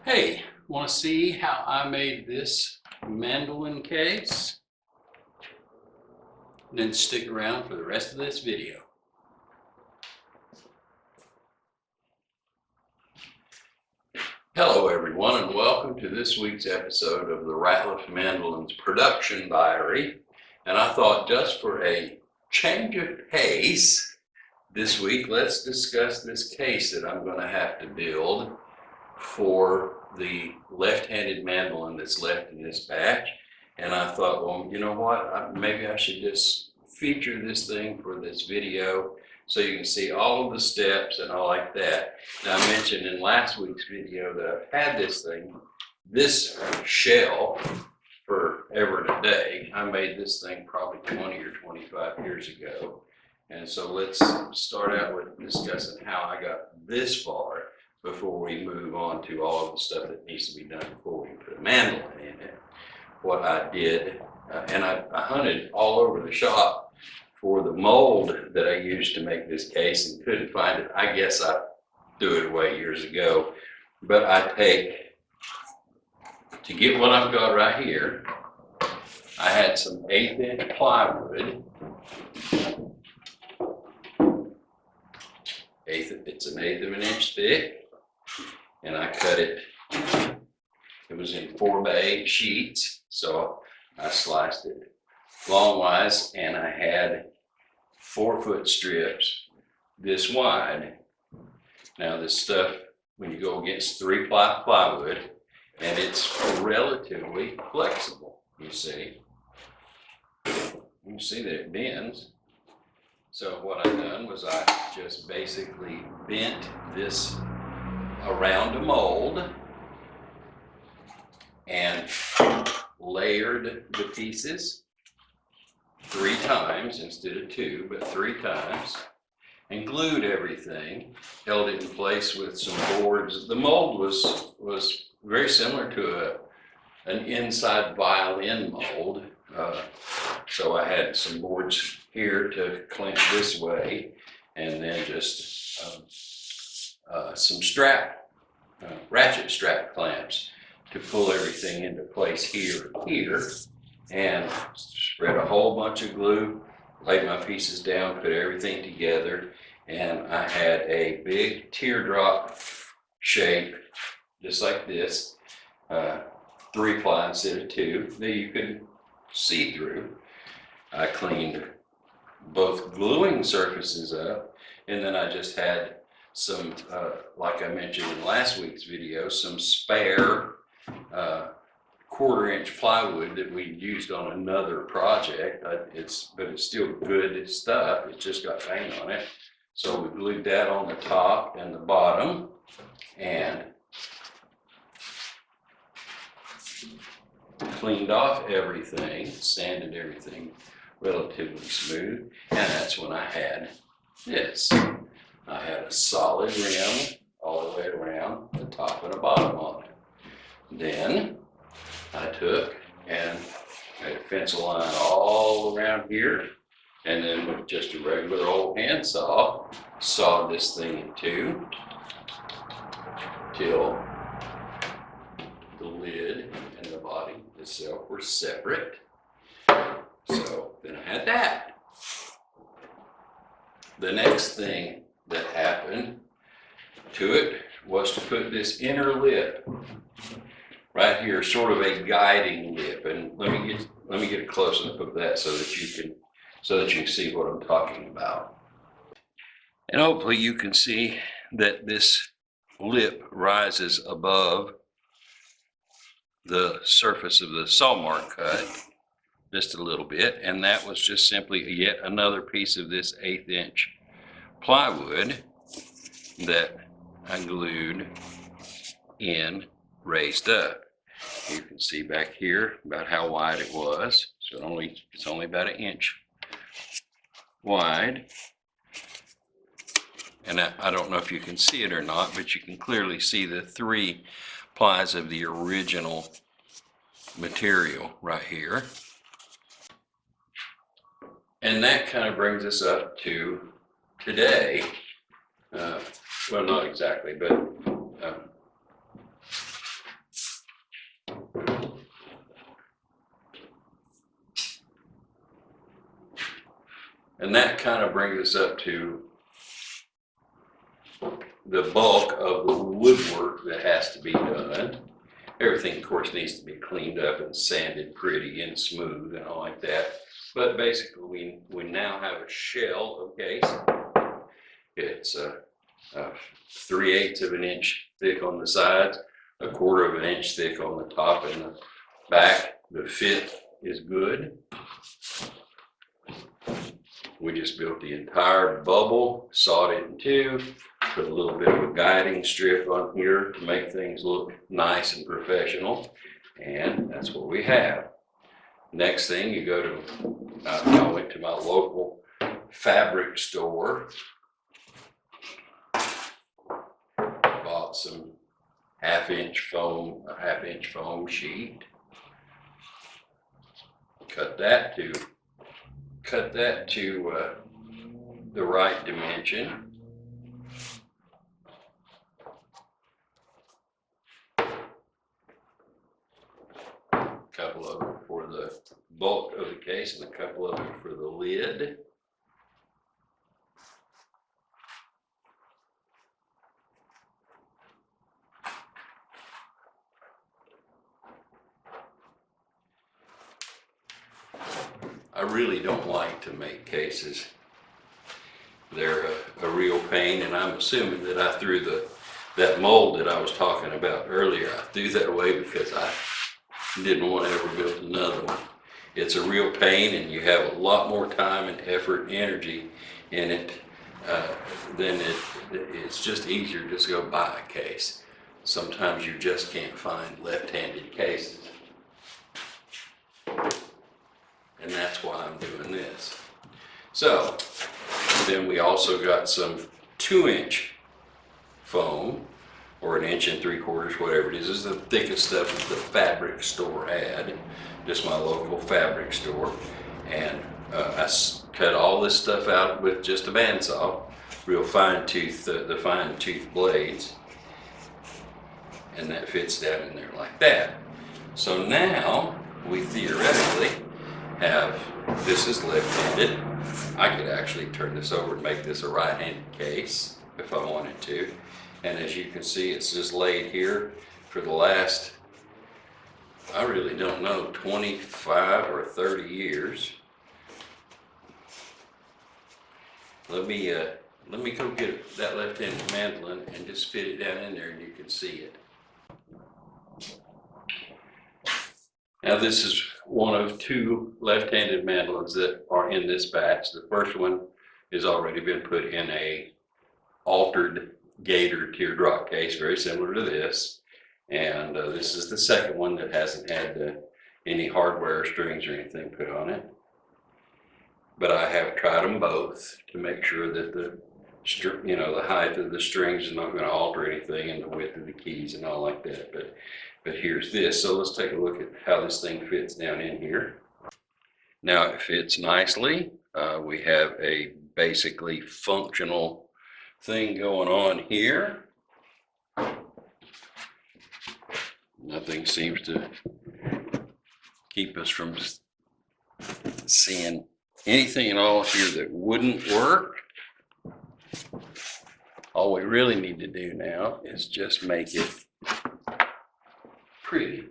Hey, want to see how I made this mandolin case? Then stick around for the rest of this video. Hello everyone, and welcome to this week's episode of the Ratliff Mandolins production diary. And I thought, just for a change of pace this week, let's discuss this case that I'm going to have to build for the left-handed mandolin that's left in this batch. And I thought, well, you know what, maybe I should just feature this thing for this video so you can see all of the steps and all like that. Now, I mentioned in last week's video that I've had this shell forever and a day. I made this thing probably 20 or 25 years ago. And so let's start out with discussing how I got this far before we move on to all of the stuff that needs to be done before we put a mandolin in it. What I did, and I hunted all over the shop for the mold that I used to make this case and couldn't find it. I guess I threw it away years ago. But I take, to get what I've got right here, I had some 1/8 inch plywood. It's an 1/8 of an inch thick. And I cut it, it was in 4x8 sheets, so I sliced it longwise, and I had 4-foot strips this wide. Now this stuff, when you go against 3-ply plywood, and it's relatively flexible, you see that it bends. So what I've done was I just basically bent this around a mold and layered the pieces 3 times instead of 2, but 3 times, and glued everything, held it in place with some boards. The mold was very similar to an inside violin mold, so I had some boards here to clamp this way, and then just some ratchet strap clamps to pull everything into place here and here, and spread a whole bunch of glue, laid my pieces down, put everything together, and I had a big teardrop shape, just like this, 3-ply instead of 2, that you could see through. I cleaned both gluing surfaces up, and then I just had some, like I mentioned in last week's video, some spare 1/4 inch plywood that we used on another project. But it's still good stuff. It's just got paint on it. So we glued that on the top and the bottom, and cleaned off everything, sanded everything relatively smooth, and that's when I had this. I had a solid rim all the way around, the top and the bottom on it. Then I took and made a pencil line all around here, and then with just a regular old handsaw, sawed this thing in 2 till the lid and the body itself were separate. So then I had that. The next thing that happened to it was to put this inner lip right here, sort of a guiding lip. And let me get a close up of that so that you can see what I'm talking about. And hopefully you can see that this lip rises above the surface of the saw mark cut just a little bit, and that was just simply yet another piece of this 1/8 inch plywood that I glued in, raised up. You can see back here about how wide it was. So it's only about 1 inch wide. And I don't know if you can see it or not, but you can clearly see the 3 plies of the original material right here. And that kind of brings us up to today. Well, not exactly, but And that kind of brings us up to the bulk of the woodwork that has to be done. Everything, of course, needs to be cleaned up and sanded pretty and smooth and all like that. But basically, we now have a shell of case. It's 3/8 of an inch thick on the sides, 1/4 of an inch thick on the top and the back. The fit is good. We just built the entire bubble, sawed it in two, put a little bit of a guiding strip on here to make things look nice and professional. And that's what we have. Next thing, you go to, I went to my local fabric store, bought some a half-inch foam sheet, cut that to the right dimension. A couple of them for the bulk of the case and a couple of them for the lid. I really don't like to make cases. They're a real pain, and I'm assuming that I threw that mold that I was talking about earlier, I threw that away because I didn't want to ever build another one. It's a real pain, and you have a lot more time and effort and energy in it then it's just easier to just go buy a case. Sometimes you just can't find left-handed cases. And that's why I'm doing this. So then we also got some 2-inch foam, or 1 3/4 inch, whatever it is. This is the thickest stuff that the fabric store had, just my local fabric store. And I cut all this stuff out with just a bandsaw, real fine tooth, the fine tooth blades. And that fits down in there like that. So now we theoretically have, this is left-handed. I could actually turn this over and make this a right-handed case if I wanted to. And as you can see, it's just laid here for the last, I really don't know, 25 or 30 years. Let me go get that left-handed mandolin and just fit it down in there and you can see it. Now this is one of 2 left-handed mandolins that are in this batch. The first one has already been put in a altered gator teardrop case, very similar to this. And this is the second one that hasn't had any hardware or strings or anything put on it. But I have tried them both to make sure that the height of the strings is not going to alter anything, and the width of the keys and all like that. But here's this. So let's take a look at how this thing fits down in here. Now it fits nicely. We have a basically functional thing going on here. Nothing seems to keep us from seeing anything at all here that wouldn't work. All we really need to do now is just make it pretty.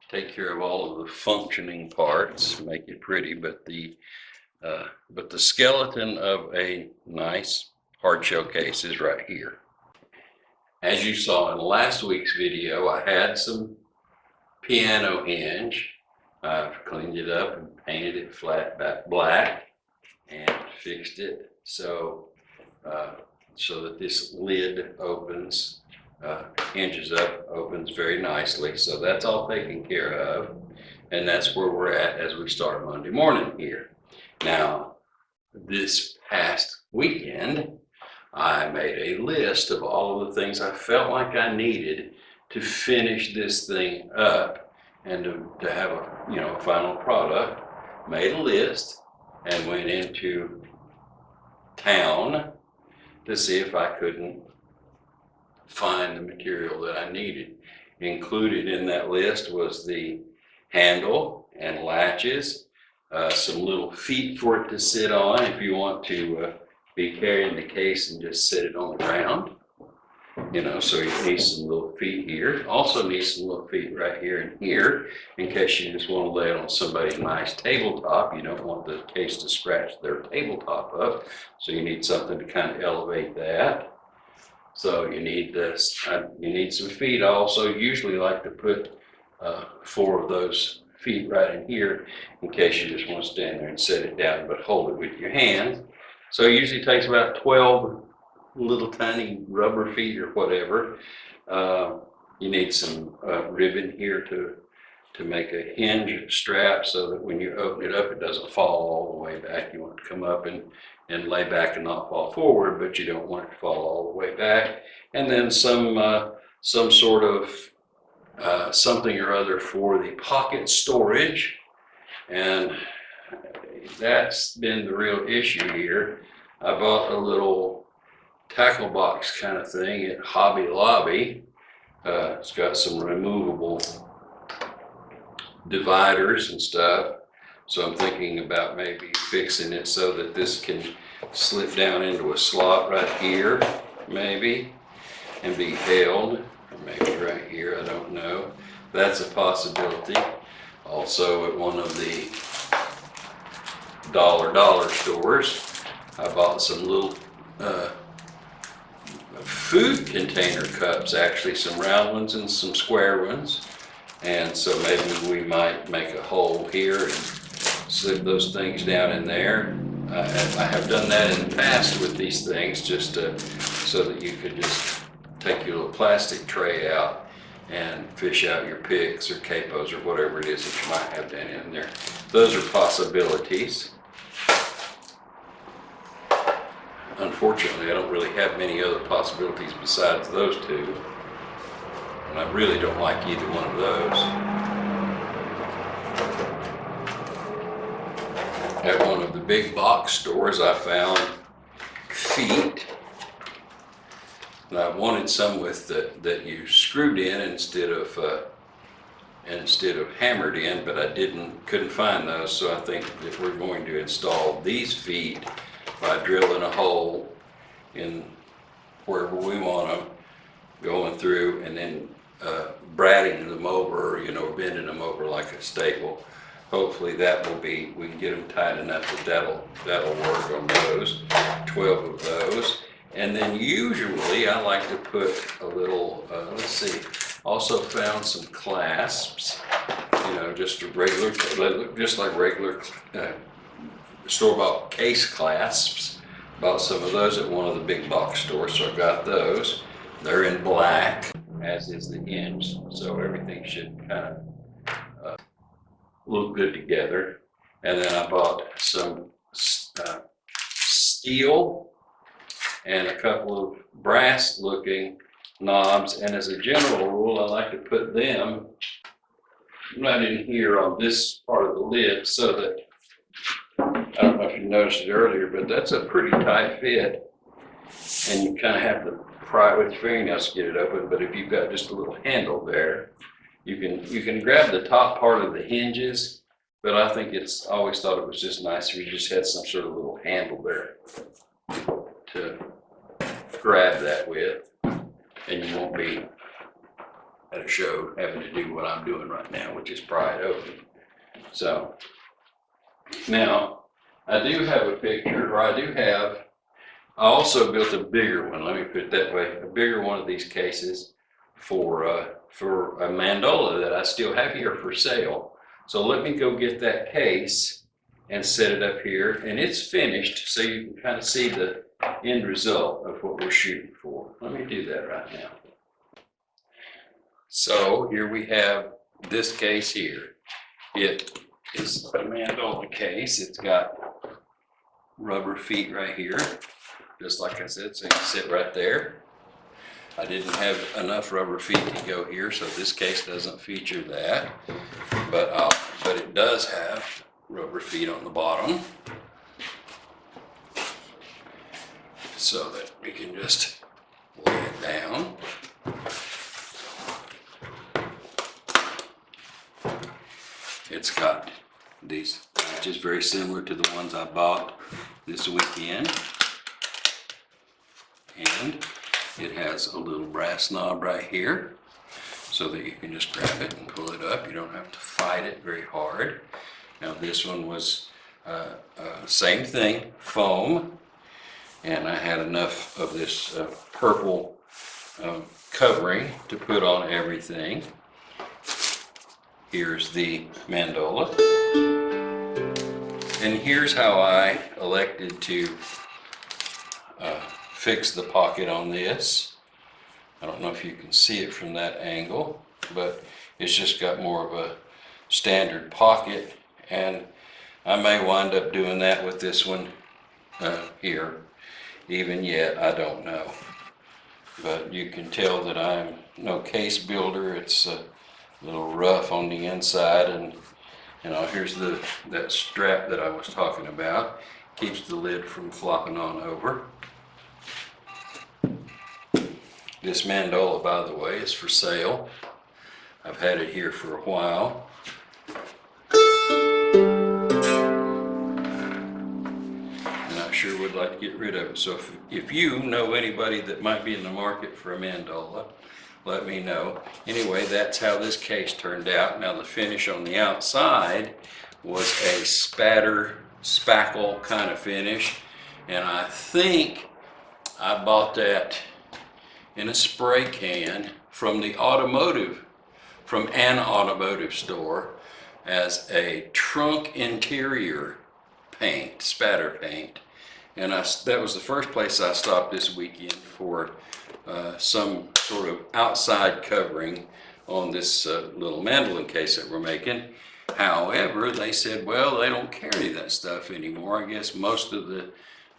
Take care of all of the functioning parts, make it pretty, but the skeleton of a nice hard shell case is right here. As you saw in last week's video, I had some piano hinge. I've cleaned it up and painted it flat back black and fixed it so that this lid opens, hinges up, opens very nicely. So that's all taken care of, and that's where we're at as we start Monday morning here. Now, this past weekend, I made a list of all of the things I felt like I needed to finish this thing up and to have a final product. Made a list and went into town to see if I couldn't find the material that I needed. Included in that list was the handle and latches some little feet for it to sit on if you want to be carrying the case and just sit it on the ground. You know, so you need some little feet here. Also need some little feet right here and here in case you just want to lay it on somebody's nice tabletop. You don't want the case to scratch their tabletop up, so you need something to kind of elevate that. So you need this. You need some feet. I also usually like to put 4 of those feet right in here in case you just want to stand there and set it down, but hold it with your hands. So it usually takes about 12 little tiny rubber feet or whatever. You need some ribbon here to make a hinge strap so that when you open it up, it doesn't fall all the way back. You want it to come up and lay back and not fall forward, but you don't want it to fall all the way back. And then some sort of something or other for the pocket storage. And that's been the real issue here. I bought a little tackle box kind of thing at Hobby Lobby. It's got some removable dividers and stuff. So I'm thinking about maybe fixing it so that this can slip down into a slot right here, maybe, and be held, or maybe right here, I don't know. That's a possibility. Also at one of the dollar stores, I bought some little food container cups, actually, some round ones and some square ones. And so maybe we might make a hole here and slip those things down in there. I have done that in the past with these things, just so that you could just take your little plastic tray out and fish out your picks or capos or whatever it is that you might have down in there. Those are possibilities. Unfortunately, I don't really have many other possibilities besides those two. And I really don't like either one of those. At one of the big box stores, I found feet. And I wanted some with that you screwed in instead of hammered in, but I couldn't find those. So I think that we're going to install these feet by drilling a hole in wherever we want them, going through and then bratting them over, you know, bending them over like a staple. Hopefully that will be, we can get them tight enough that that'll work on those, 12 of those. And then usually I like to put a little, let's see, also found some clasps, you know, just regular, just like regular store-bought case clasps. Bought some of those at one of the big box stores, so I got those. They're in black, as is the hinge, so everything should kind of look good together. And then I bought some steel and a couple of brass looking knobs, and as a general rule I like to put them right in here on this part of the lid so that, I don't know if you noticed it earlier, but that's a pretty tight fit, and you kind of have to pry it with your fingernails to get it open. But if you've got just a little handle there, you can grab the top part of the hinges, but I think always thought it was just nice if you just had some sort of little handle there to grab that with, and you won't be at a show having to do what I'm doing right now, which is pry it open. So now I do have a picture, or I also built a bigger one, let me put it that way, a bigger one of these cases for a mandola that I still have here for sale. So let me go get that case and set it up here, and it's finished, so you can kind of see the end result of what we're shooting for. Let me do that right now. So here we have this case here. It is a mandola case. It's got rubber feet right here, just like I said, so you can sit right there. I didn't have enough rubber feet to go here, so this case doesn't feature that, but it does have rubber feet on the bottom, so that we can just lay it down. It's got these latches, very similar to the ones I bought this weekend. And it has a little brass knob right here so that you can just grab it and pull it up. You don't have to fight it very hard. Now this one was same thing, foam, and I had enough of this purple covering to put on everything. Here's the mandola, and here's how I elected to fix the pocket on this. I don't know if you can see it from that angle, but it's just got more of a standard pocket, and I may wind up doing that with this one here. Even yet, I don't know. But you can tell that I'm no case builder. It's a little rough on the inside, and here's that strap that I was talking about. Keeps the lid from flopping on over. This mandola, by the way, is for sale. I've had it here for a while. And I sure would like to get rid of it. So if you know anybody that might be in the market for a mandola, let me know. Anyway, that's how this case turned out. Now the finish on the outside was a spackle kind of finish. And I think I bought that in a spray can from an automotive store as a trunk interior paint, spatter paint. And that was the first place I stopped this weekend for some sort of outside covering on this little mandolin case that we're making. However, they said, well, they don't carry that stuff anymore. I guess most of the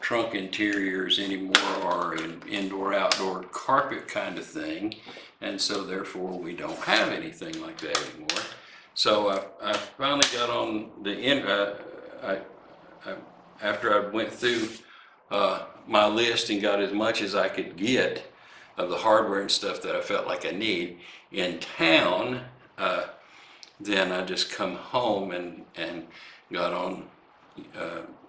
trunk interiors anymore are an indoor-outdoor carpet kind of thing, and so therefore we don't have anything like that anymore. So I finally got on the after I went through my list and got as much as I could get of the hardware and stuff that I felt like I need in town, then I just come home and got on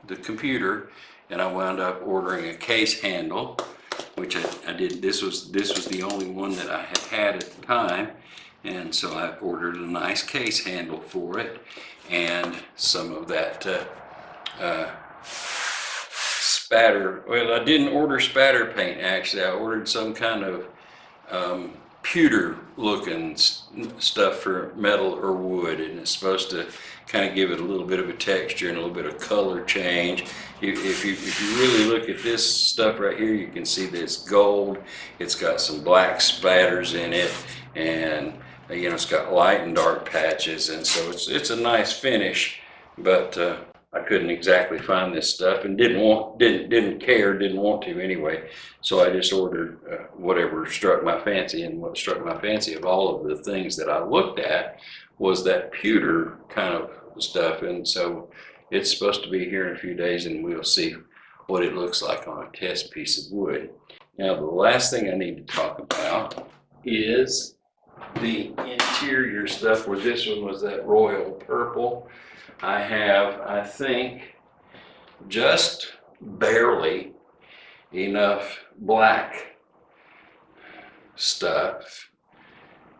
the computer, and I wound up ordering a case handle, which I did. This was the only one that I had at the time, and so I ordered a nice case handle for it, and some of that spatter. Well, I didn't order spatter paint actually. I ordered some kind of pewter looking stuff for metal or wood, and it's supposed to kind of give it a little bit of a texture and a little bit of color change. If you really look at this stuff right here, you can see that it's gold. It's got some black spatters in it, and it's got light and dark patches, and so it's a nice finish. But I couldn't exactly find this stuff, and didn't want to anyway. So I just ordered whatever struck my fancy, and what struck my fancy of all of the things that I looked at was that pewter kind of stuff. And so it's supposed to be here in a few days, and we'll see what it looks like on a test piece of wood. Now the last thing I need to talk about is the interior stuff, where this one was that royal purple. I have, I think, just barely enough black stuff.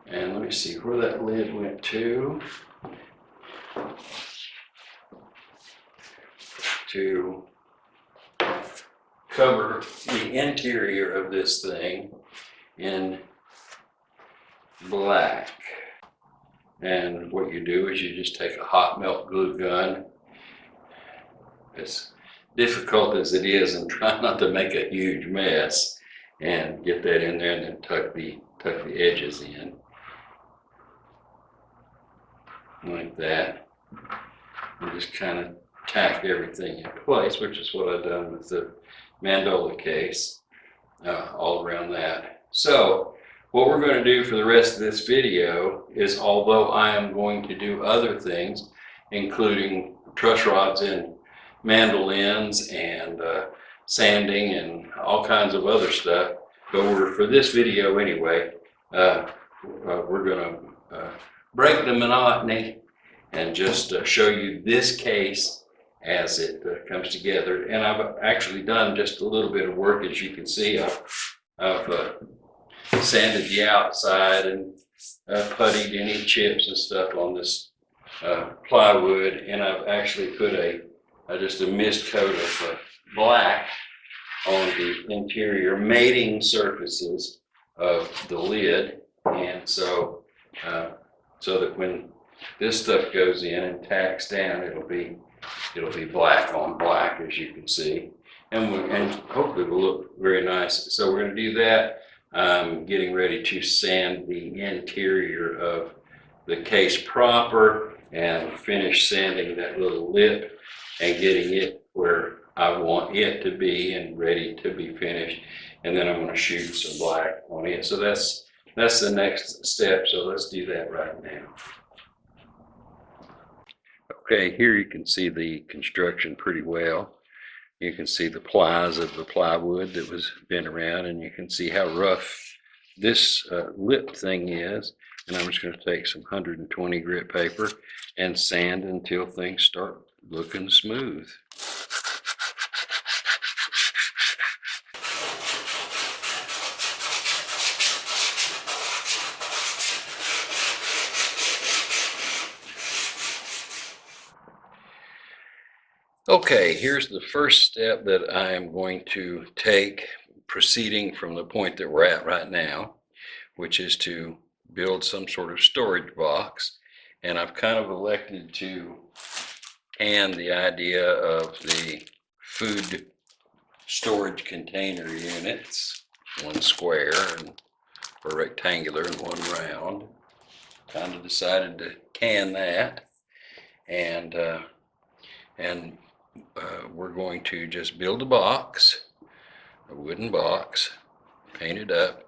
And let me see where that lid went to cover the interior of this thing in black. And what you do is you just take a hot melt glue gun, as difficult as it is, and try not to make a huge mess, and get that in there, and then tuck the edges in like that, and just kind of tack everything in place, which is what I've done with the mandola case, all around that. So what we're going to do for the rest of this video is, although I am going to do other things, including truss rods and mandolins and sanding and all kinds of other stuff, but for this video anyway, we're going to break the monotony and just show you this case as it comes together. And I've actually done just a little bit of work, as you can see. I've sanded the outside and puttied any chips and stuff on this plywood, and I've actually put just a mist coat of black on the interior mating surfaces of the lid, and so that when this stuff goes in and tacks down, it'll be black on black, as you can see, and hopefully will look very nice. So we're going to do that. Getting ready to sand the interior of the case proper and finish sanding that little lip and getting it where I want it to be and ready to be finished. And then I'm going to shoot some black on it. So that's the next step. So let's do that right now. Okay, here you can see the construction pretty well. You can see the plies of the plywood that was bent around, and you can see how rough this lip thing is. And I'm just going to take some 120 grit paper and sand until things start looking smooth. Okay, here's the first step that I am going to take, proceeding from the point that we're at right now, which is to build some sort of storage box. And I've kind of elected to can the idea of the food storage container units, one square and or rectangular and one round. Kind of decided to can that, and we're going to just build a box, a wooden box, paint it up,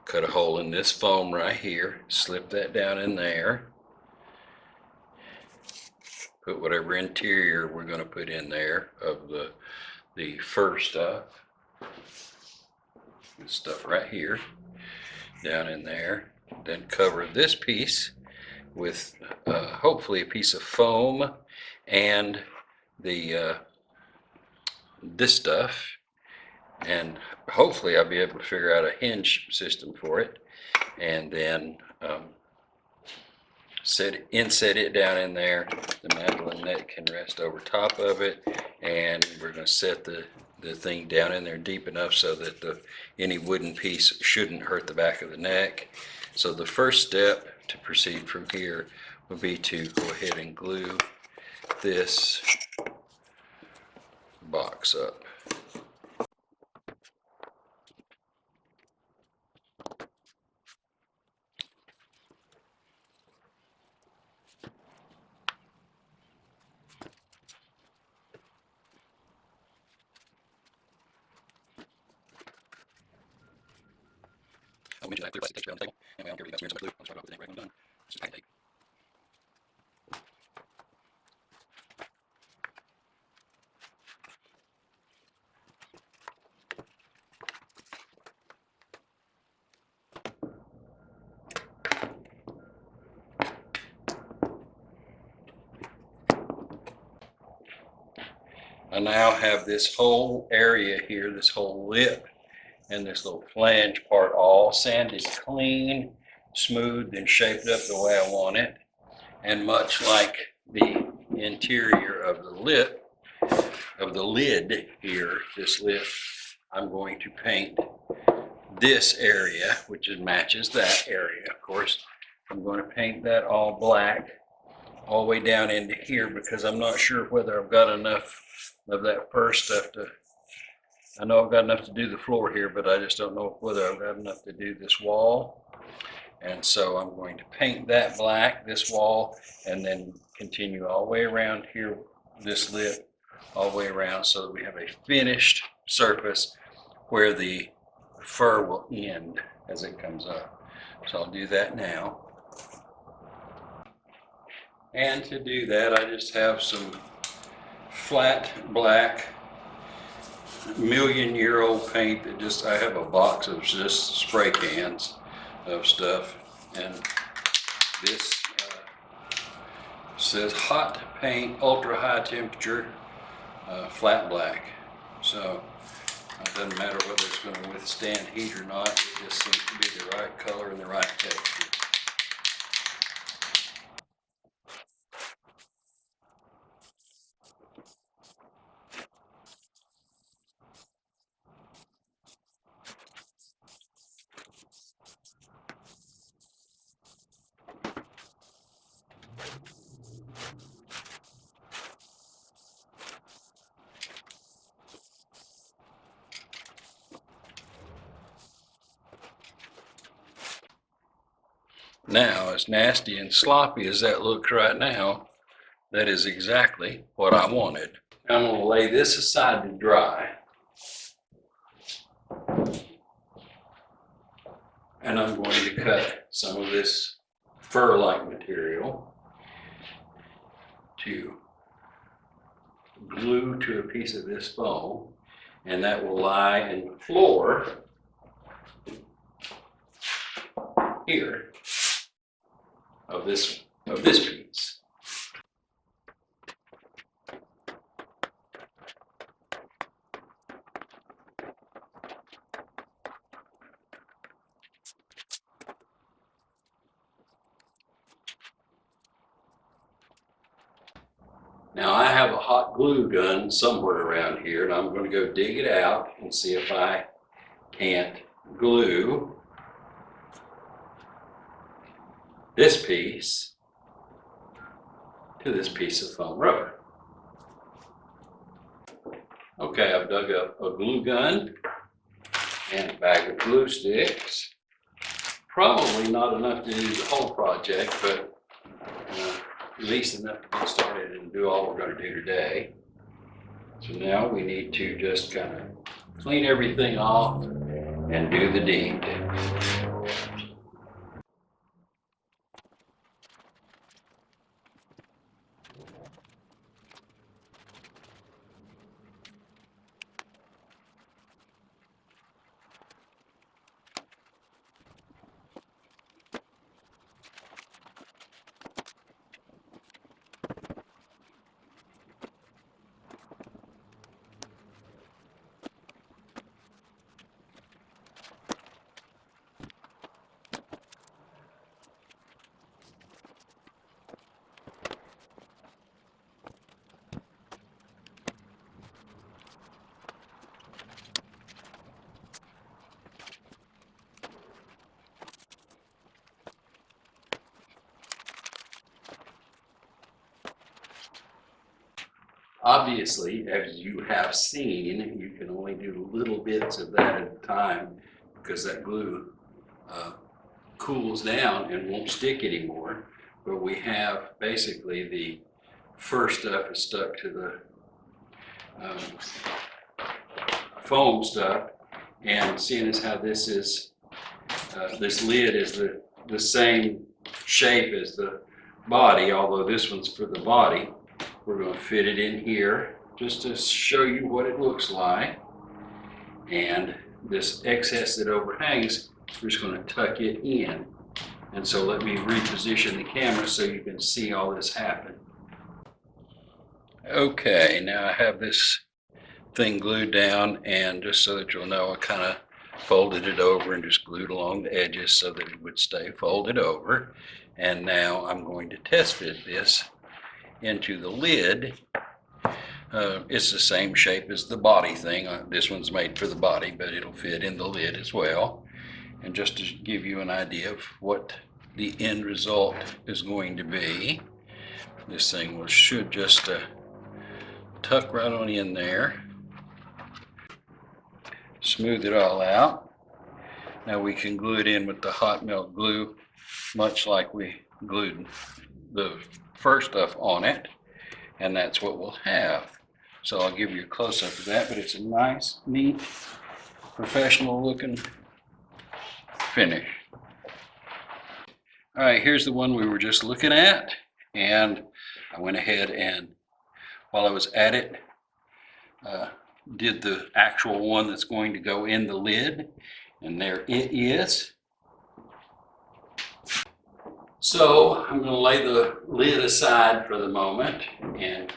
cut a hole in this foam right here, slip that down in there, put whatever interior we're going to put in there of the fur stuff, this stuff right here, down in there. Then cover this piece with hopefully a piece of foam and this stuff, and hopefully I'll be able to figure out a hinge system for it, and then inset it down in there. The mandolin net can rest over top of it, and we're going to set the thing down in there deep enough so that any wooden piece shouldn't hurt the back of the neck. So the first step to proceed from here would be to go ahead and glue this box up. I'll mention that clear plastic tape on the table. Anyway, I don't care if you got so much glue. I'll just wipe off the thing right when I'm done. It's just packet tape. I now have this whole area here, this whole lip and this little flange part all sanded clean, smoothed, and shaped up the way I want it. And much like the interior of the lip, of the lid here, this lip, I'm going to paint this area, which matches that area, of course. I'm going to paint that all black all the way down into here, because I'm not sure whether I've got enough of that fur stuff to, I know I've got enough to do the floor here, but I just don't know whether I've got enough to do this wall. And so I'm going to paint that black, this wall, and then continue all the way around here, this lip, all the way around, so that we have a finished surface where the fur will end as it comes up. So I'll do that now. And to do that, I just have some flat black million-year-old paint that I have a box of just spray cans of stuff, and this says hot paint, ultra high temperature, flat black. So it doesn't matter whether it's going to withstand heat or not. It just seems to be the right color and the right texture. Now, as nasty and sloppy as that looks right now, that is exactly what I wanted. I'm going to lay this aside to dry. And I'm going to cut some of this fur-like material to glue to a piece of this foam, and that will lie in the floor here of this piece. Now I have a hot glue gun somewhere around here, and I'm going to go dig it out and see if I can't glue this piece to this piece of foam rubber. Okay, I've dug up a glue gun and a bag of glue sticks. Probably not enough to do the whole project, but at least enough to get started and do all we're going to do today. So now we need to just kind of clean everything off and do the deed. Obviously, as you have seen, you can only do little bits of that at a time because that glue cools down and won't stick anymore. But we have basically the first stuff is stuck to the foam stuff, and seeing as how this is this lid is the same shape as the body, although this one's for the body. We're going to fit it in here just to show you what it looks like. And this excess that overhangs, we're just going to tuck it in. And so let me reposition the camera so you can see all this happen. Okay, now I have this thing glued down, and just so that you'll know, I kind of folded it over and just glued along the edges so that it would stay folded over. And now I'm going to test fit this into the lid. It's the same shape as the body thing. This one's made for the body, but it'll fit in the lid as well. And just to give you an idea of what the end result is going to be, this thing should just tuck right on in there. Smooth it all out. Now we can glue it in with the hot melt glue, much like we glued the first stuff on it, and that's what we'll have. So I'll give you a close-up of that, but it's a nice, neat, professional looking finish. All right, here's the one we were just looking at, and I went ahead and while I was at it, did the actual one that's going to go in the lid, and there it is. So I'm going to lay the lid aside for the moment and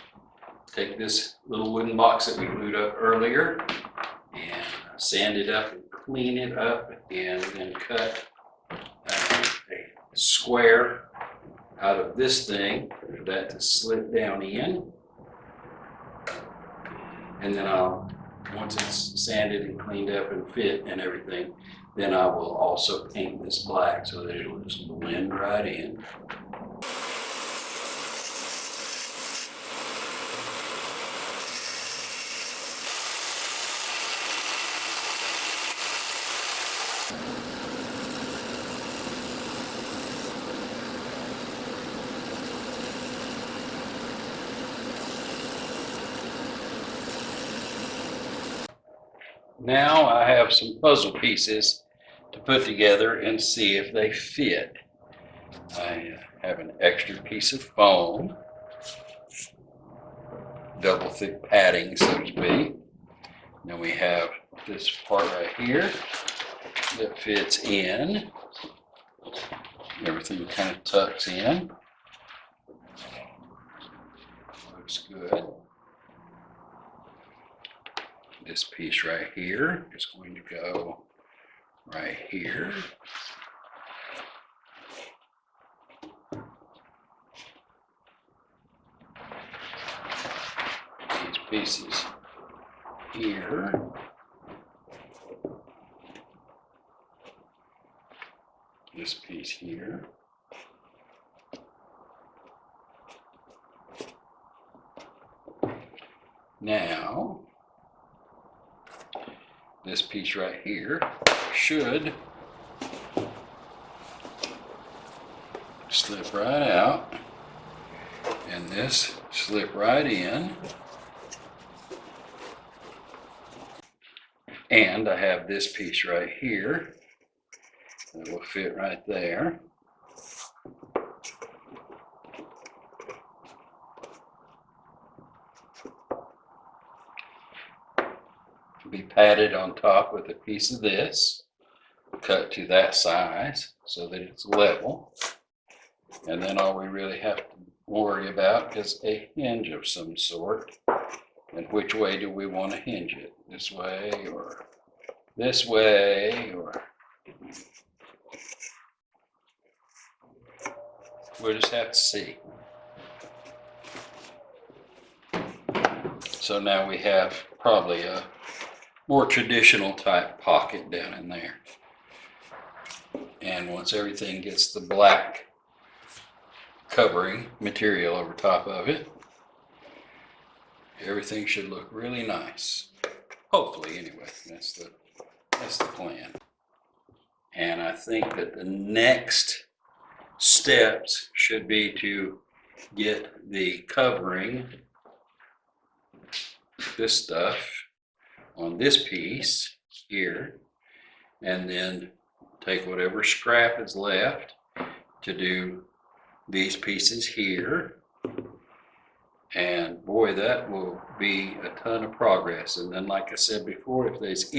take this little wooden box that we glued up earlier and sand it up and clean it up, and then cut a square out of this thing for that to slip down in. And then once it's sanded and cleaned up and fit and everything, then I will also paint this black so that it'll just blend right in. Now I have some puzzle pieces to put together and see if they fit. I have an extra piece of foam, double thick padding, so to speak. Then we have this part right here that fits in. Everything kind of tucks in. Looks good. This piece right here is going to go right here. These pieces here. This piece here. Now, this piece right here should slip right out, and this slip right in. And I have this piece right here that will fit right there. Be padded on top with a piece of this, cut to that size so that it's level. And then all we really have to worry about is a hinge of some sort. And which way do we want to hinge it? This way or this way, or we'll just have to see. So now we have probably a more traditional type pocket down in there. And once everything gets the black covering material over top of it, everything should look really nice. Hopefully, anyway, that's the plan. And I think that the next steps should be to get the covering, this stuff, on this piece here, and then take whatever scrap is left to do these pieces here. And boy, that will be a ton of progress. And then, like I said before, if there's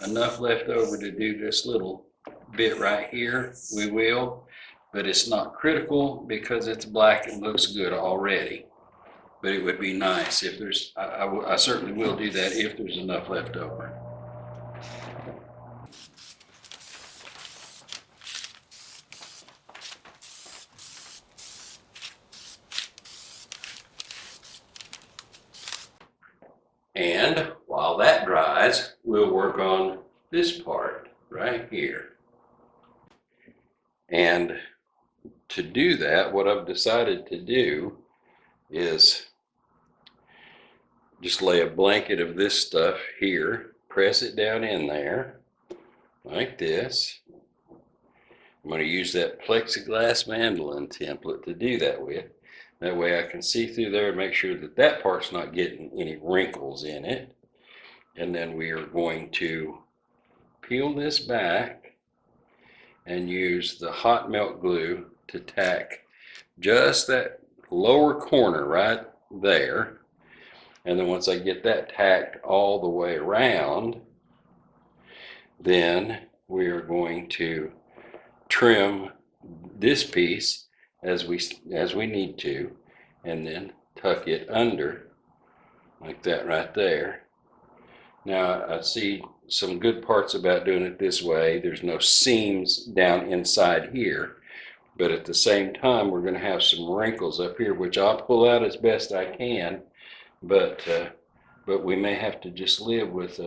enough left over to do this little bit right here, we will. But it's not critical because it's black and looks good already. But it would be nice if there's, I certainly will do that if there's enough left over. And while that dries, we'll work on this part right here. And to do that, what I've decided to do is just lay a blanket of this stuff here, press it down in there like this. I'm going to use that plexiglass mandolin template to do that with. That way I can see through there and make sure that that part's not getting any wrinkles in it. And then we are going to peel this back and use the hot melt glue to tack just that lower corner right there. And then once I get that tacked all the way around, then we are going to trim this piece as we need to, and then tuck it under like that right there. Now I see some good parts about doing it this way. There's no seams down inside here, but at the same time we're going to have some wrinkles up here, which I'll pull out as best I can, but we may have to just live with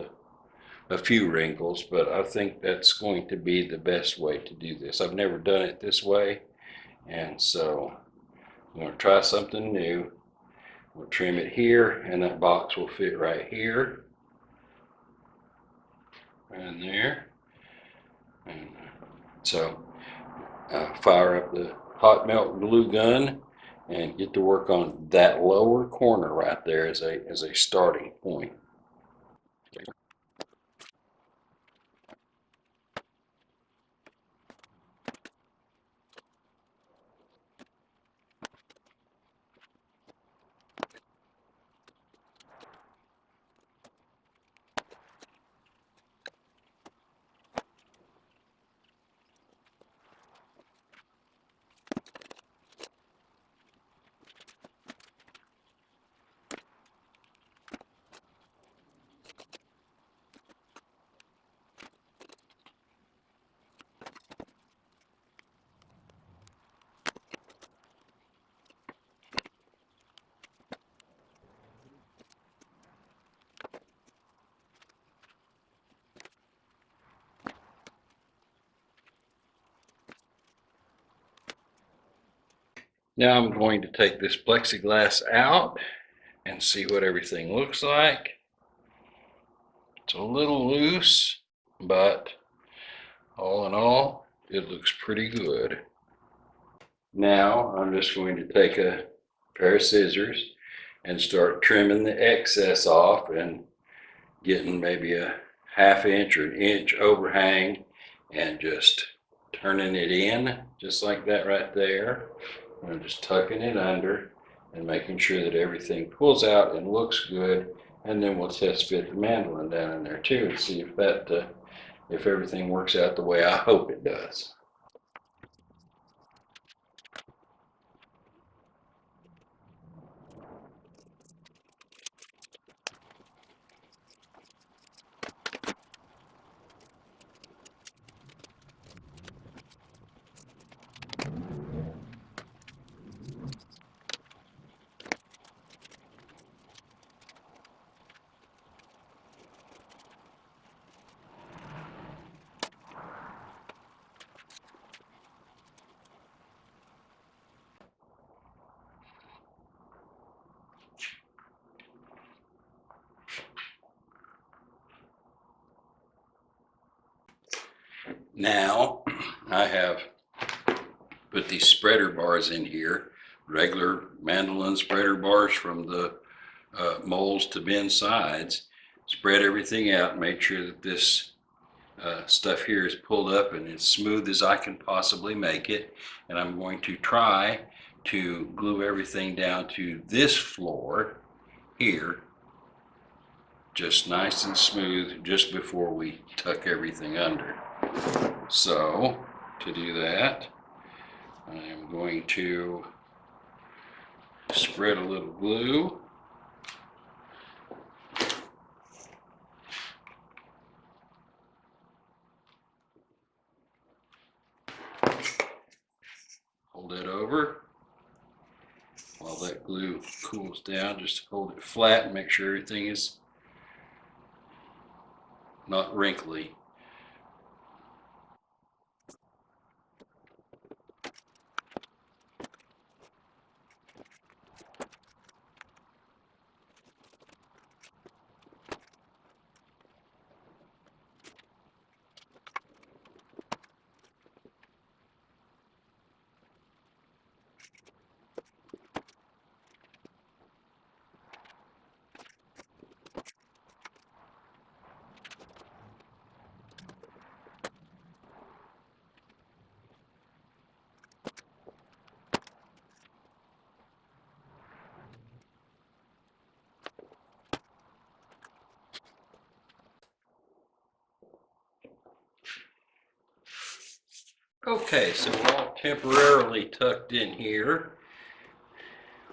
a few wrinkles. But I think that's going to be the best way to do this. I've never done it this way, and so I'm going to try something new. We'll trim it here, and that box will fit right here and there. And so fire up the hot melt glue gun and get to work on that lower corner right there as a starting point. Now I'm going to take this plexiglass out and see what everything looks like. It's a little loose, but all in all, it looks pretty good. Now I'm just going to take a pair of scissors and start trimming the excess off and getting maybe a ½ inch or an inch overhang and just turning it in just like that right there. I'm just tucking it under and making sure that everything pulls out and looks good, and then we'll test fit the mandolin down in there too and see if everything works out the way I hope it does. Now I have put these spreader bars in here, regular mandolin spreader bars from the molds to bend sides. Spread everything out, make sure that this stuff here is pulled up and as smooth as I can possibly make it. And I'm going to try to glue everything down to this floor here, just nice and smooth, just before we tuck everything under. So to do that, I am going to spread a little glue. Hold it over while that glue cools down. Just hold it flat and make sure everything is not wrinkly. Okay, so we're all temporarily tucked in here.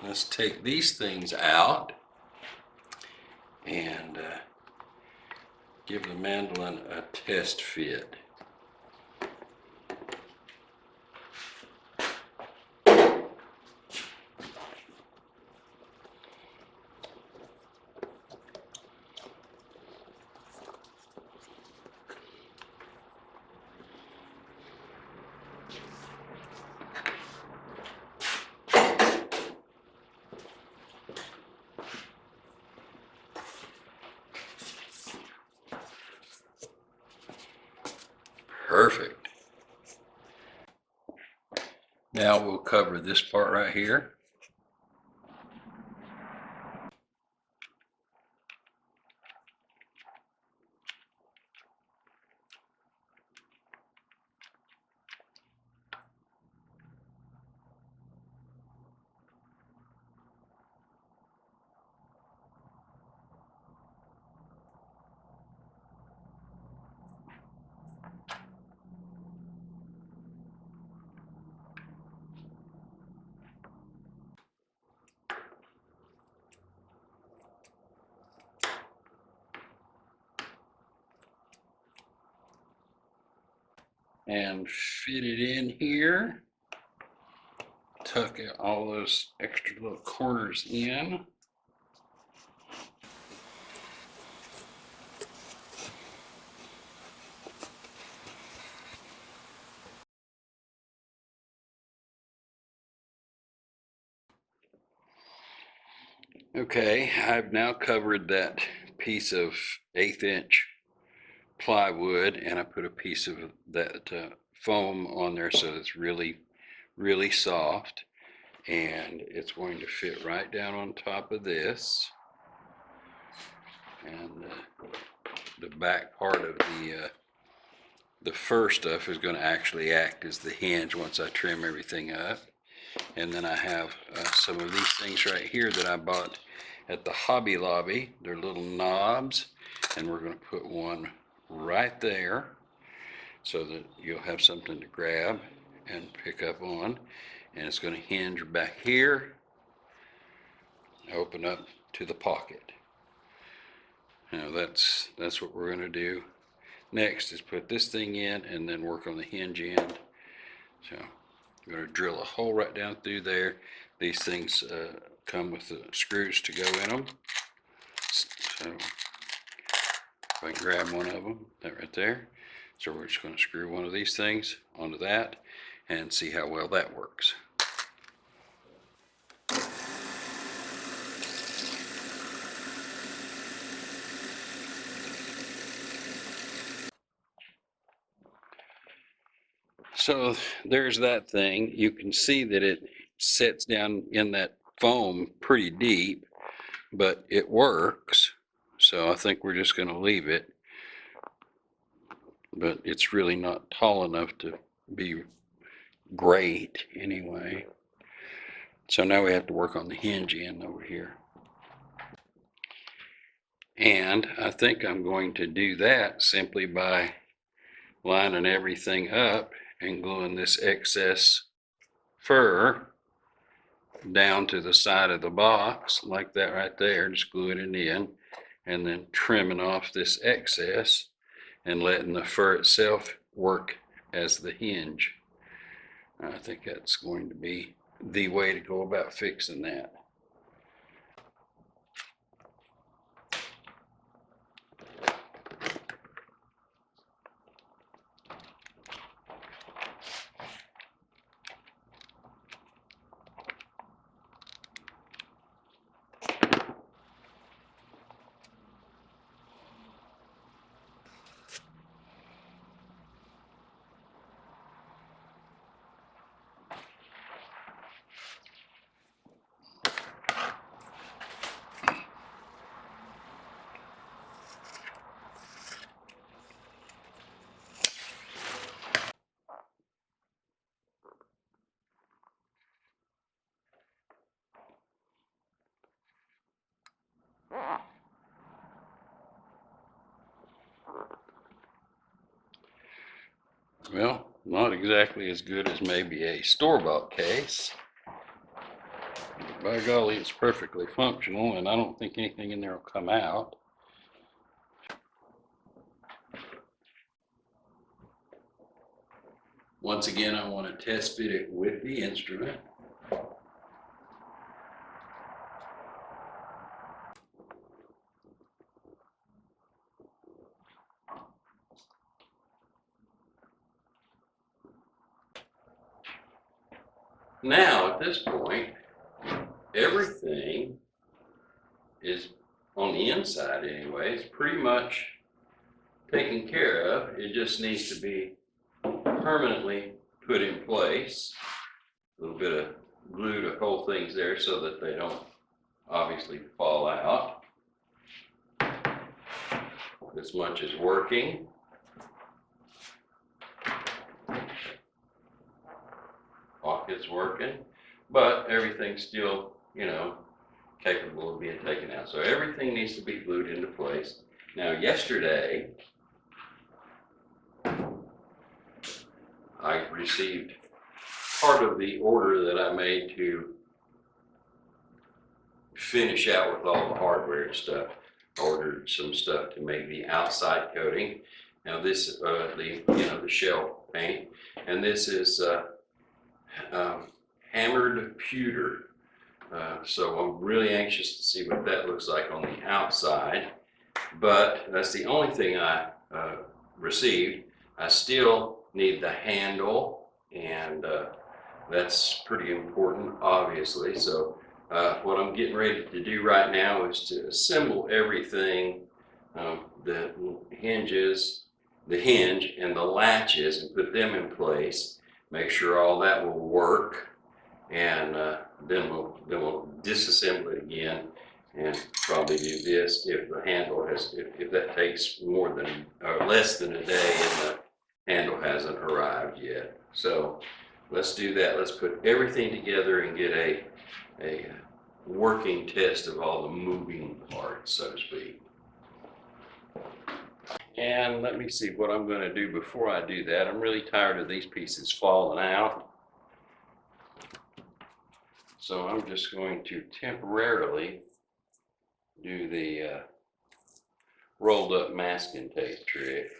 let's take these things out and give the mandolin a test fit. Perfect. Now we'll cover this part right here. And fit it in here. Tuck all those extra little corners in. Okay, I've now covered that piece of 1/8 inch plywood, and I put a piece of that foam on there so it's really soft, and it's going to fit right down on top of this. And the back part of the fur stuff is going to actually act as the hinge once I trim everything up. And then I have some of these things right here that I bought at the Hobby Lobby. They're little knobs, and we're going to put one right there so that you'll have something to grab and pick up on. And it's going to hinge back here, open up to the pocket. Now that's what we're going to do. Next is put this thing in and then work on the hinge end. So I'm going to drill a hole right down through there. These things come with the screws to go in them. So if I can grab one of them, that right there. So we're just going to screw one of these things onto that and see how well that works. So there's that thing. You can see that it sets down in that foam pretty deep, but it works. So I think we're just going to leave it. But it's really not tall enough to be great anyway. So now we have to work on the hinge end over here. And I think I'm going to do that simply by lining everything up and gluing this excess fur down to the side of the box like that right there. Just gluing it in and then trimming off this excess and letting the fur itself work as the hinge. I think that's going to be the way to go about fixing that. Well, not exactly as good as maybe a store-bought case, by golly, it's perfectly functional, and I don't think anything in there will come out. Once again, I want to test fit it with the instrument. Now, at this point, everything is, on the inside anyway, is pretty much taken care of. It just needs to be permanently put in place. A little bit of glue to hold things there so that they don't obviously fall out. This much is working. Pocket's working, but everything's still, you know, capable of being taken out. So everything needs to be glued into place. Now, yesterday, I received part of the order that I made to finish out with all the hardware and stuff. I ordered some stuff to make the outside coating. Now this, the shell paint, and this is hammered pewter. So I'm really anxious to see what that looks like on the outside. But that's the only thing I received. I still need the handle, and that's pretty important, obviously. So what I'm getting ready to do right now is to assemble everything, the hinges, the hinge and the latches, and put them in place. Make sure all that will work, and then we'll disassemble it again, and probably do this if the handle has, if that takes more than or less than a day and the handle hasn't arrived yet. So let's do that. Let's put everything together and get a working test of all the moving parts, so to speak. And let me see what I'm going to do before I do that. I'm really tired of these pieces falling out. So I'm just going to temporarily do the rolled up masking tape trick.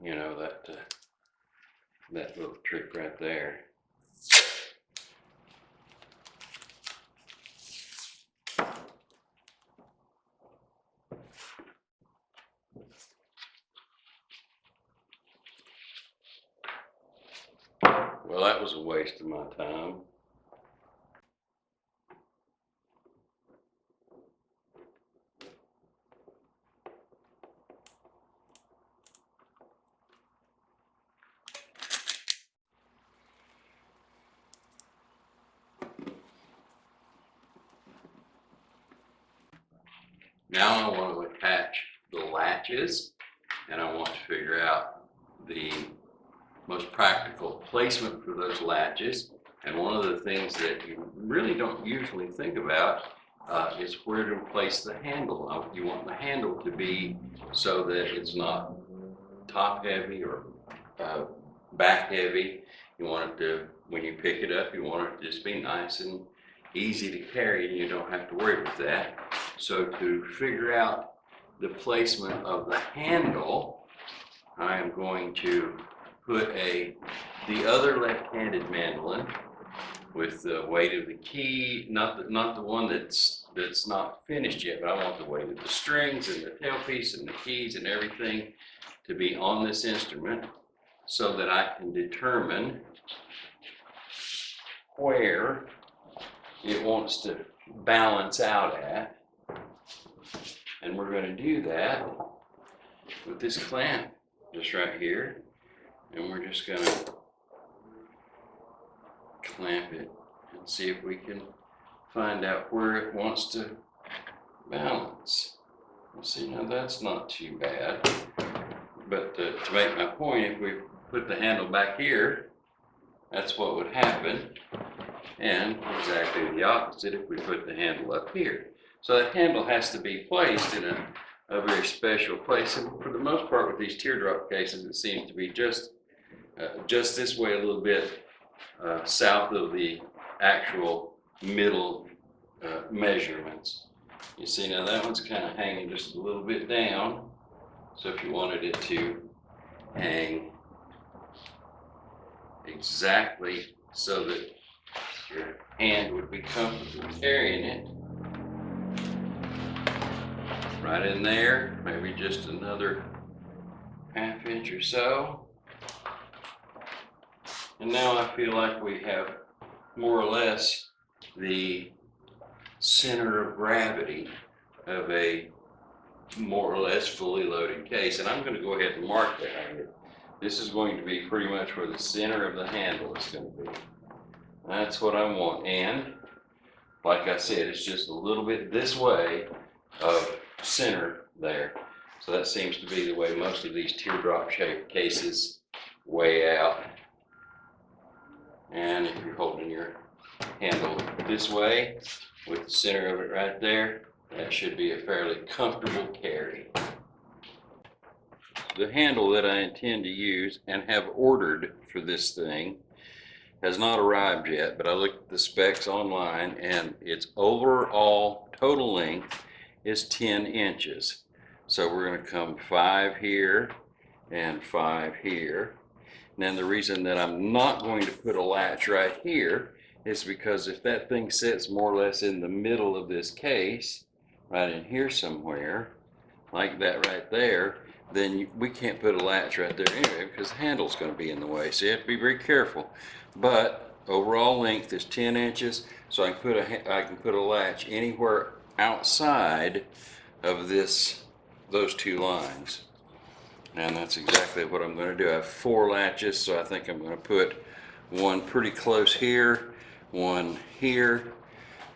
You know, that little trick right there. Well, that was a waste of my time. Now I want to attach the latches, and I want to figure out the most practical placement for those latches. And one of the things that you really don't usually think about is where to place the handle. You want the handle to be so that it's not top heavy or back heavy. You want it to, when you pick it up, you want it to just be nice and easy to carry, and you don't have to worry with that. So to figure out the placement of the handle, I am going to put the other left-handed mandolin with the weight of the key, not the one that's not finished yet, but I want the weight of the strings and the tailpiece and the keys and everything to be on this instrument so that I can determine where it wants to balance out at. And we're going to do that with this clamp just right here. And we're just going to clamp it and see if we can find out where it wants to balance. See, now that's not too bad. But to make my point, if we put the handle back here, that's what would happen. And exactly the opposite if we put the handle up here. So that handle has to be placed in a very special place. And for the most part with these teardrop cases, it seems to be just just this way a little bit south of the actual middle measurements. You see, now that one's kind of hanging just a little bit down. So if you wanted it to hang exactly so that your hand would be comfortable carrying it, right in there, maybe just another ½ inch or so. And now I feel like we have more or less the center of gravity of a more or less fully loaded case. And I'm going to go ahead and mark that. This is going to be pretty much where the center of the handle is going to be. That's what I want. And like I said, it's just a little bit this way of center there. So that seems to be the way most of these teardrop shaped cases weigh out. And if you're holding your handle this way with the center of it right there, that should be a fairly comfortable carry. The handle that I intend to use and have ordered for this thing has not arrived yet, but I looked at the specs online and its overall total length is 10 inches. So we're going to come 5 here and 5 here. And then the reason that I'm not going to put a latch right here is because if that thing sits more or less in the middle of this case, right in here somewhere, like that right there, then we can't put a latch right there anyway because the handle's going to be in the way. So you have to be very careful. But overall length is 10 inches, so I can put a latch anywhere outside of those 2 lines. And that's exactly what I'm going to do. I have 4 latches, so I think I'm going to put one pretty close here, one here,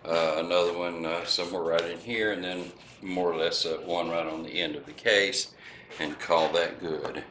another one somewhere right in here, and then more or less one right on the end of the case, and call that good.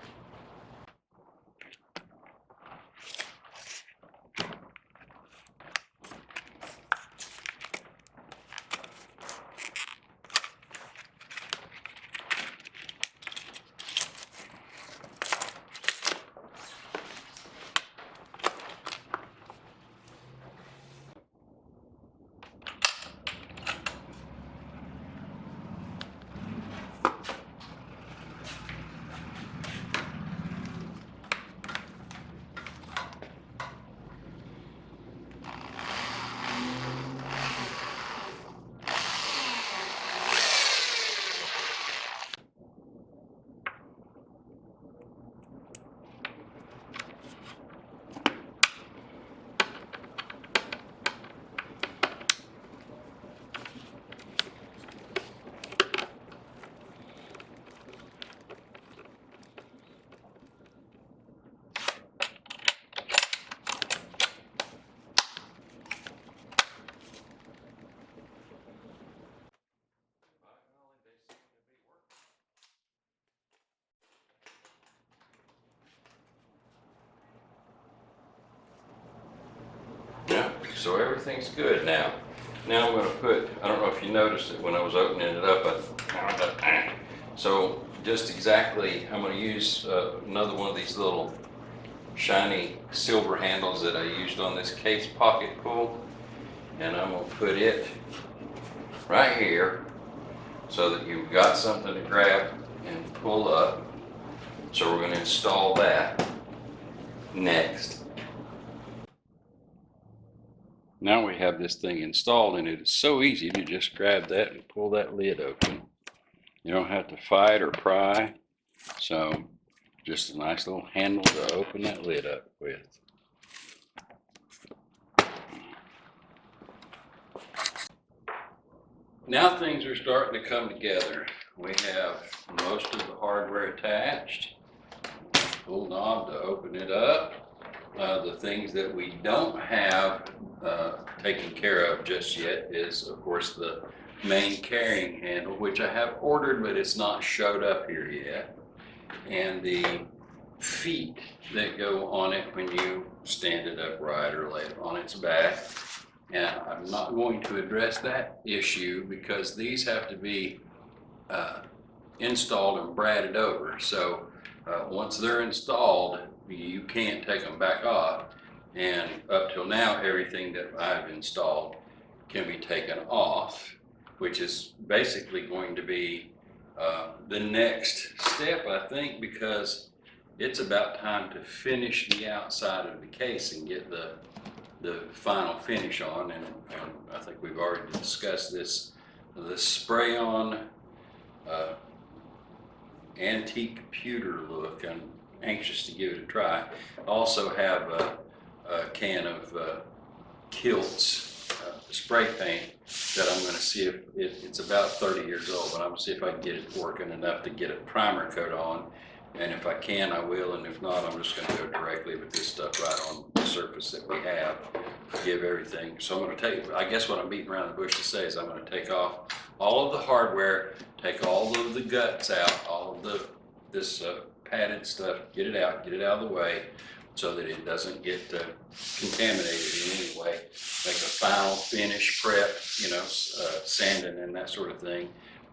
Yeah, so everything's good now. Now I'm going to put, I don't know if you noticed it when I was opening it up, so just exactly, I'm going to use another one of these little shiny silver handles that I used on this case pocket pull, and I'm going to put it right here so that you've got something to grab and pull up. So we're going to install that next. Now we have this thing installed, and it is so easy to just grab that and pull that lid open. You don't have to fight or pry. So just a nice little handle to open that lid up with. Now things are starting to come together. We have most of the hardware attached. Pull knob to open it up. The things that we don't have taken care of just yet is, of course, the main carrying handle, which I have ordered, but it's not showed up here yet, and the feet that go on it when you stand it upright or lay it on its back. And I'm not going to address that issue because these have to be installed and bradded over. So once they're installed, you can't take them back off. And up till now, everything that I've installed can be taken off, which is basically going to be the next step, I think, because it's about time to finish the outside of the case and get the final finish on. And I think we've already discussed this, the spray-on antique pewter look. I'm anxious to give it a try. I also have a can of Kilt's spray paint that I'm going to see if it's about 30 years old, but I'm going to see if I can get it working enough to get a primer coat on. And if I can, I will, and if not, I'm just going to go directly with this stuff right on the surface that we have, give everything. So I'm going to take, I guess what I'm beating around the bush to say is I'm going to take off all of the hardware, take all of the guts out, all of this padded stuff, get it out of the way so that it doesn't get contaminated in any way. Make a final finish prep, you know, sanding and that sort of thing.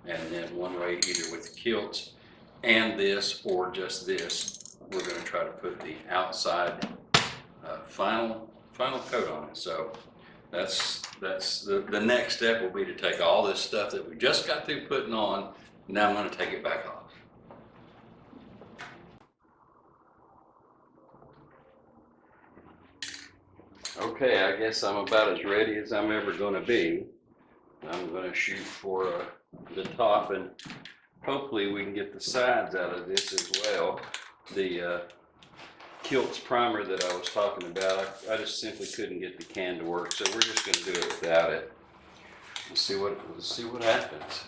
And then one way, either with Kilts and this or just this, we're going to try to put the outside final coat on it. So that's the next step will be to take all this stuff that we just got through putting on. Now I'm going to take it back off. Okay, I guess I'm about as ready as I'm ever going to be. I'm going to shoot for the top, and hopefully we can get the sides out of this as well. The Kilt's primer that I was talking about, I just simply couldn't get the can to work, so we're just going to do it without it. Let's see what happens.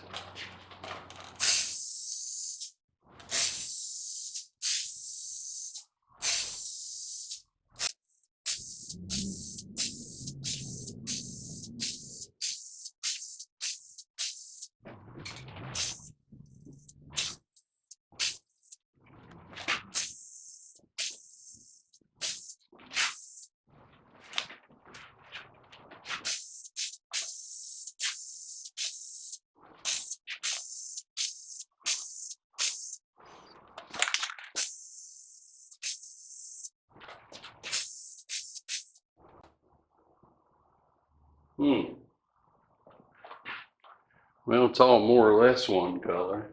Well, it's all more or less one color.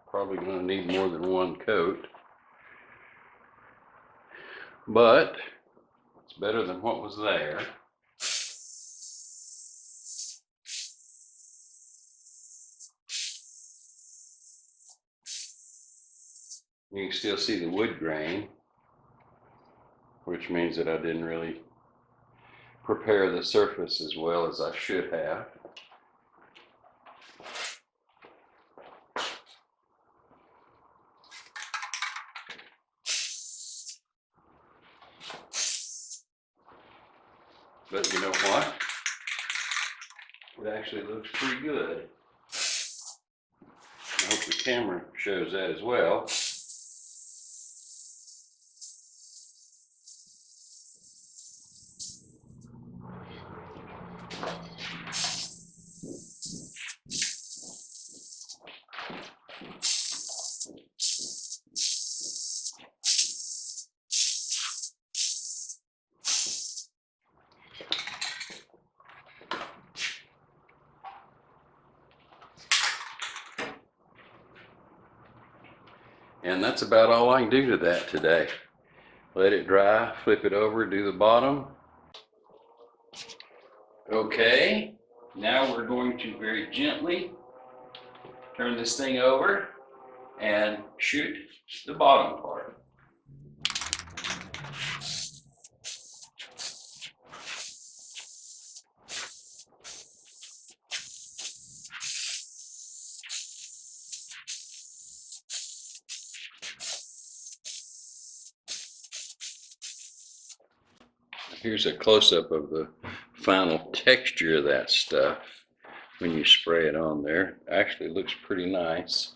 Probably going to need more than one coat, but it's better than what was there. You can still see the wood grain, which means that I didn't really prepare the surface as well as I should have. But you know what? It actually looks pretty good. I hope the camera shows that as well. And that's about all I can do to that today. Let it dry, flip it over, do the bottom. Okay, now we're going to very gently turn this thing over and shoot the bottom part. Here's a close-up of the final texture of that stuff when you spray it on there. It actually looks pretty nice.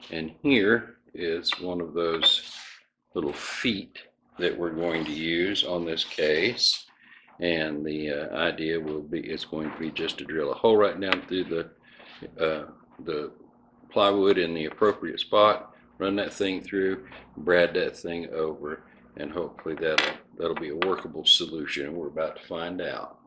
And here is one of those little feet that we're going to use on this case. And the idea will be, it's going to be just to drill a hole right down through the plywood in the appropriate spot, run that thing through, brad that thing over, and hopefully that'll be a workable solution, and we're about to find out.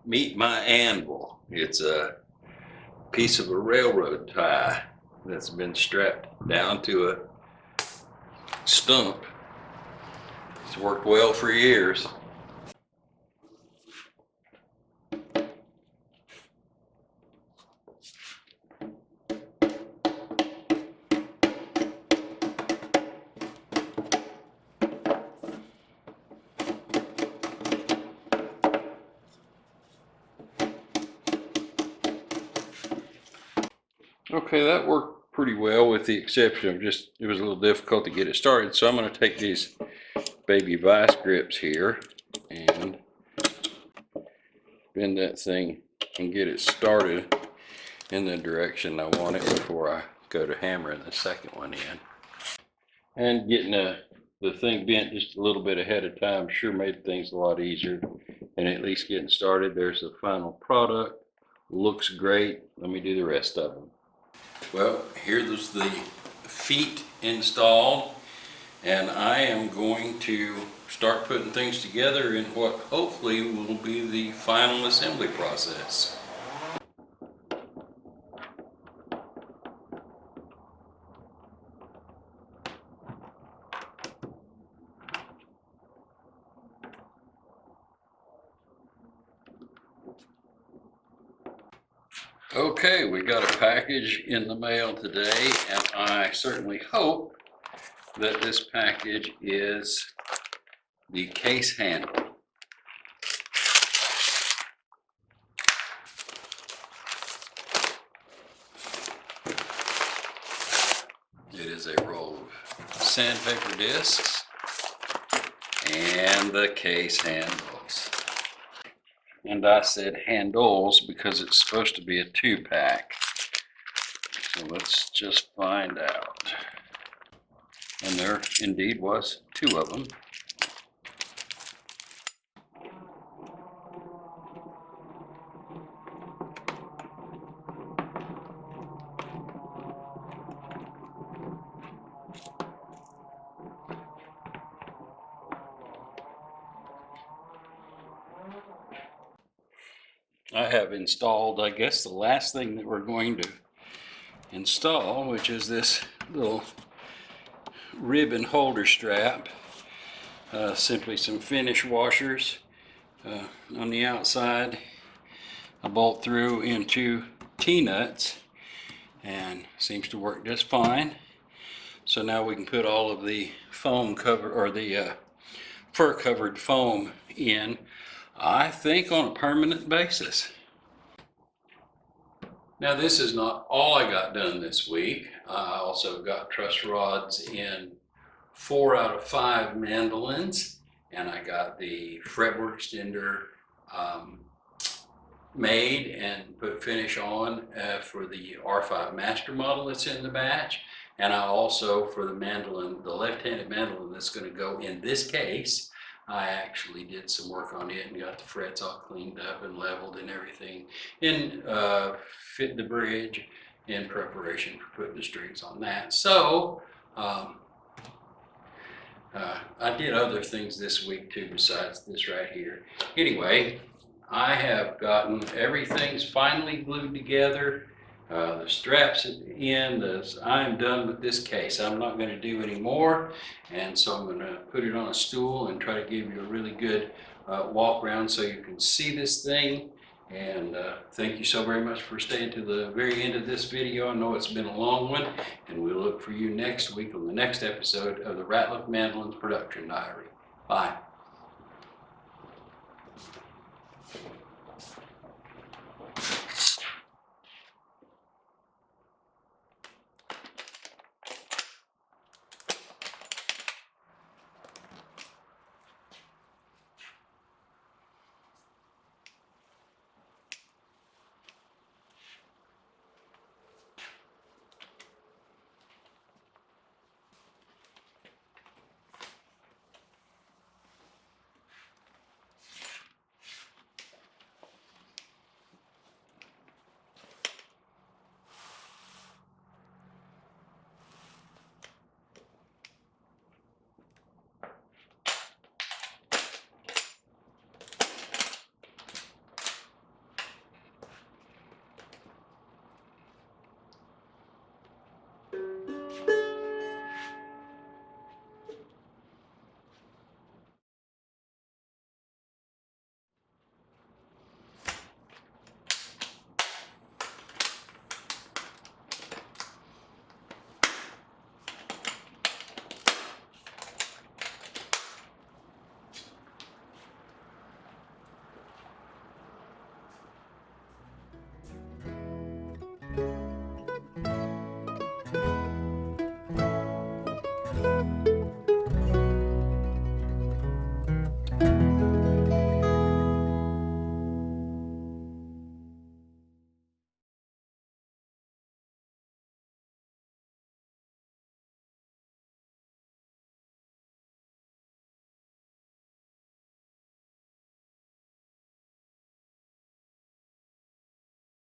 Meet my anvil. It's a piece of a railroad tie that's been strapped down to a stump. It's worked well for years. Okay, that worked pretty well, with the exception of just, it was a little difficult to get it started. So I'm going to take these baby vice grips here and bend that thing and get it started in the direction I want it before I go to hammering the second one in. And getting the thing bent just a little bit ahead of time sure made things a lot easier. And at least getting started, there's the final product. Looks great. Let me do the rest of them. Well, here's the feet installed, and I am going to start putting things together in what hopefully will be the final assembly process. Okay, we got a package in the mail today, and I certainly hope that this package is the case handle. It is a roll of sandpaper discs and the case handles. And I said handles because it's supposed to be a 2-pack. So let's just find out. And there indeed was 2 of them. I have installed, I guess, the last thing that we're going to install, which is this little ribbon holder strap. Simply some finish washers on the outside. I bolt through into T-nuts, and seems to work just fine. So now we can put all of the foam cover, or the fur covered foam in, I think, on a permanent basis. Now, this is not all I got done this week. I also got truss rods in 4 out of 5 mandolins, and I got the fretboard extender made and put finish on for the R5 master model that's in the batch. And I also, for the mandolin, the left-handed mandolin that's going to go in this case, I actually did some work on it and got the frets all cleaned up and leveled and everything, and fit the bridge in preparation for putting the strings on that. So I did other things this week too besides this right here. Anyway, I have gotten everything's finally glued together. The straps at the end. I'm done with this case. I'm not going to do any more, and so I'm going to put it on a stool and try to give you a really good walk around so you can see this thing. And thank you so very much for staying to the very end of this video. I know it's been a long one, and we'll look for you next week on the next episode of the Ratliff Mandolins Production Diary. Bye.